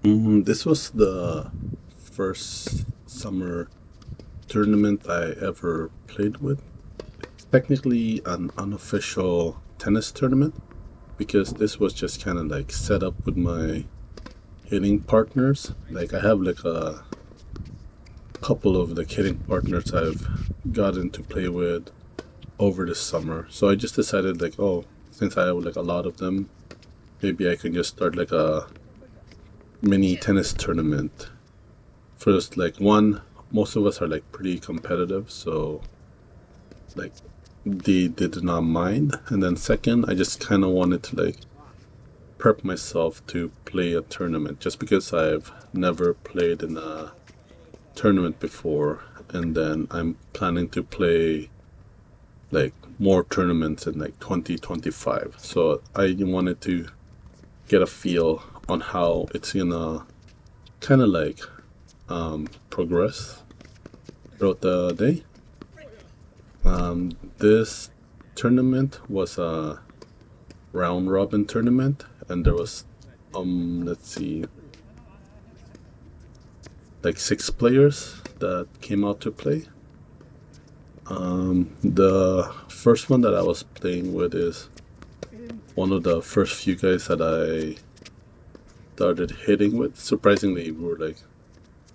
This was the first summer tournament I ever played with. It's technically an unofficial tennis tournament because this was just kind of like set up with my hitting partners. Like I have like a couple of the hitting partners I've gotten to play with over the summer. So I just decided like, oh, since I have like a lot of them, maybe I can just start like a mini tennis tournament. First, like one, most of us are like pretty competitive, so like they did not mind. And then second, I just kind of wanted to like prep myself to play a tournament just because I've never played in a tournament before, and then I'm planning to play like more tournaments in like 2025. So I wanted to get a feel on how it's gonna kind of like progress throughout the day. This tournament was a round robin tournament, and there was let's see, like 6 players that came out to play. The first one that I was playing with is one of the first few guys that I started hitting with. Surprisingly, we were like,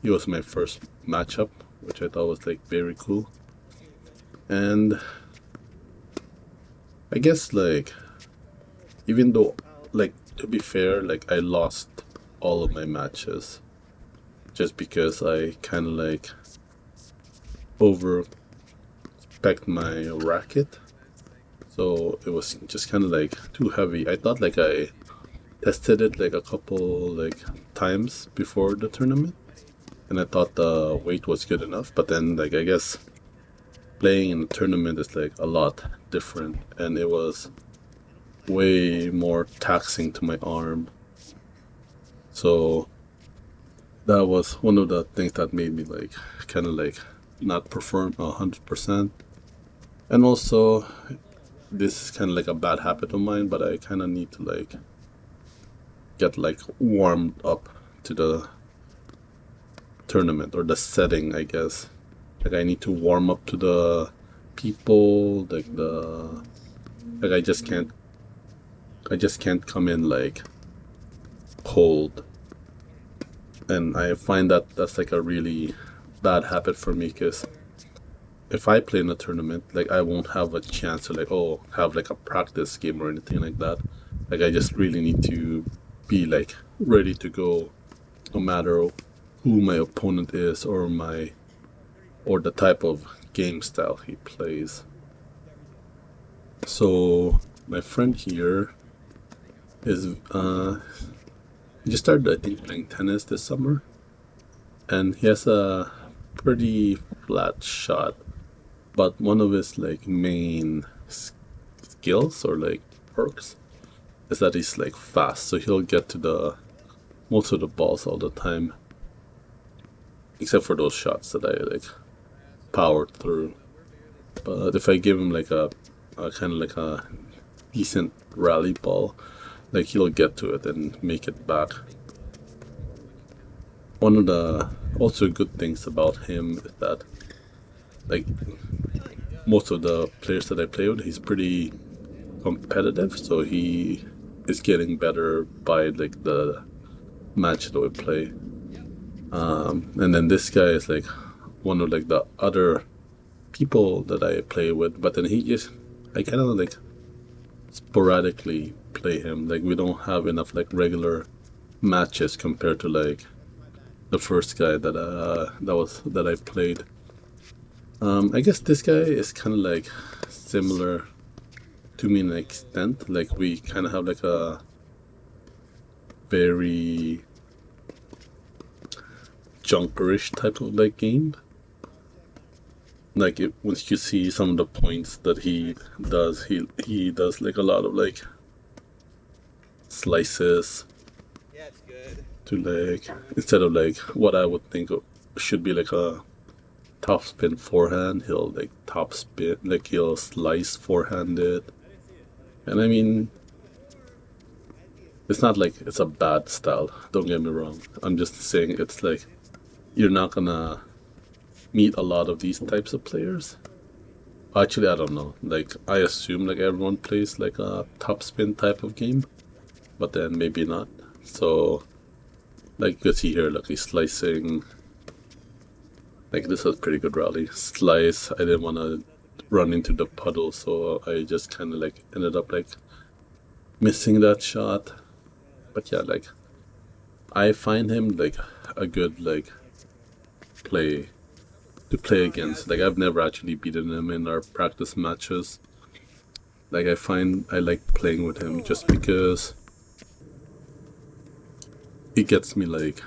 he was my first matchup, which I thought was like very cool. And I guess like, even though, like, to be fair, like I lost all of my matches just because I kind of like over spec my racket. So it was just kind of like too heavy. I thought like I tested it like a couple like times before the tournament, and I thought the weight was good enough. But then like I guess playing in a tournament is like a lot different, and it was way more taxing to my arm. So that was one of the things that made me like kind of like not perform 100%. And also, this is kind of like a bad habit of mine, but I kind of need to like get like warmed up to the tournament or the setting, I guess. Like I need to warm up to the people, like I just can't come in like cold. And I find that that's like a really bad habit for me because if I play in a tournament, like I won't have a chance to like have like a practice game or anything like that. Like I just really need to be like ready to go no matter who my opponent is or the type of game style he plays. So my friend here is he just started I think playing tennis this summer, and he has a pretty flat shot, but one of his like main skills or like perks is that he's like fast, so he'll get to the most of the balls all the time, except for those shots that I like powered through. But if I give him like a kind of like a decent rally ball, like he'll get to it and make it back. One of the also good things about him is that like most of the players that I play with, he's pretty competitive, so he is getting better by like the match that we play. And then this guy is like one of like the other people that I play with, but then I kind of like sporadically play him. Like we don't have enough like regular matches compared to like the first guy that I've played. I guess this guy is kind of like similar to me in an extent. Like we kind of have like a very junkerish type of like game. Like once you see some of the points that he does like a lot of like slices to like instead of like what I would think should be like a top spin forehand, he'll like top spin, like he'll slice forehand it. And I mean, It's not like it's a bad style, don't get me wrong. I'm just saying it's like you're not gonna meet a lot of these types of players. Actually, I don't know. Like, I assume like everyone plays like a topspin type of game, but then maybe not. So, like you can see here, like he's slicing. Like this was pretty good rally. Slice. I didn't want to run into the puddle, so I just kind of like ended up like missing that shot. But yeah, like I find him like a good like play to play against. Like I've never actually beaten him in our practice matches. Like I find I like playing with him just because it gets me like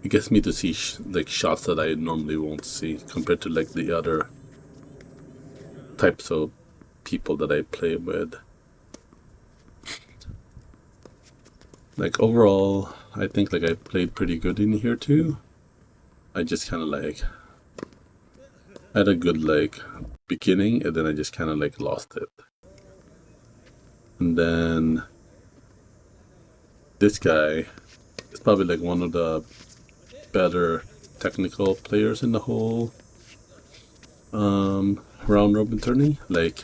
it gets me to see like shots that I normally won't see compared to like the other types of people that I play with. Like overall, I think like I played pretty good in here too. I just kind of like had a good like beginning, and then I just kind of like lost it. And then this guy is probably like one of the better technical players in the whole round robin tourney. Like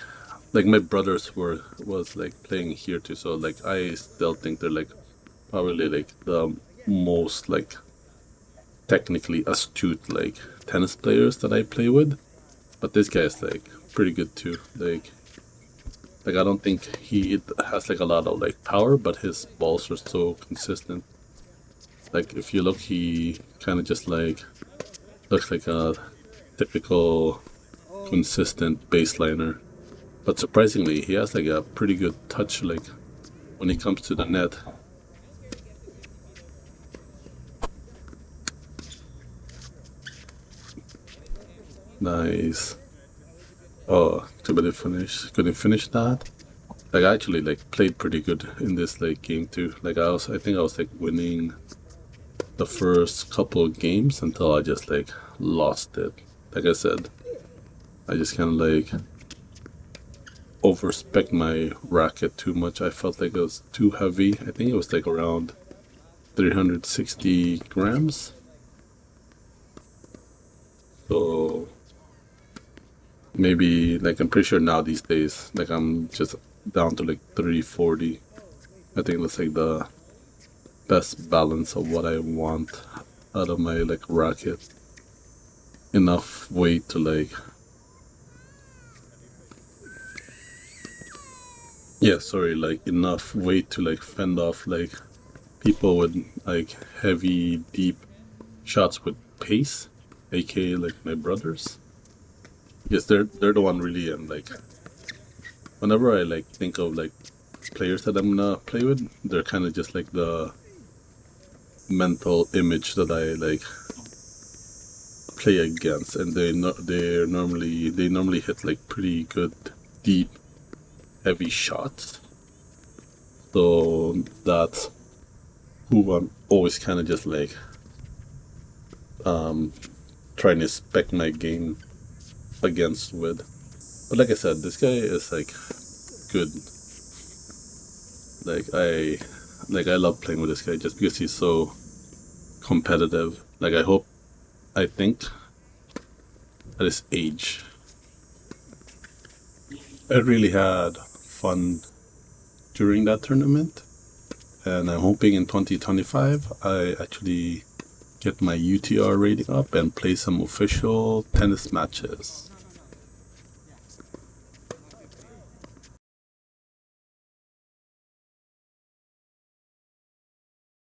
my brothers was like playing here too, so like I still think they're like probably like the most like technically astute like tennis players that I play with. But this guy's like pretty good too. Like I don't think he has like a lot of like power, but his balls are so consistent. Like if you look, he kind of just like looks like a typical consistent baseliner. But surprisingly, he has like a pretty good touch like when he comes to the net. Nice. Oh, too bad couldn't finish that. Like I actually like played pretty good in this like game too. Like I think I was like winning the first couple of games until I just like lost it. Like I said, I just kind of like overspec my racket too much. I felt like it was too heavy. I think it was like around 360 grams. So maybe like I'm pretty sure now these days like I'm just down to like 340. I think that's like the best balance of what I want out of my like racket. Enough weight to like like enough weight to like fend off like people with like heavy deep shots with pace, aka like my brothers. Yes, they're the one really, and like whenever I like think of like players that I'm gonna play with, they're kind of just like the mental image that I like play against, and they normally hit like pretty good deep heavy shots. So that's who I'm always kind of just like trying to spec my game against with. But like I said, this guy is like good. I love playing with this guy just because he's so competitive. Like I think at his age I really had fun during that tournament, and I'm hoping in 2025 I actually get my UTR rating up and play some official tennis matches.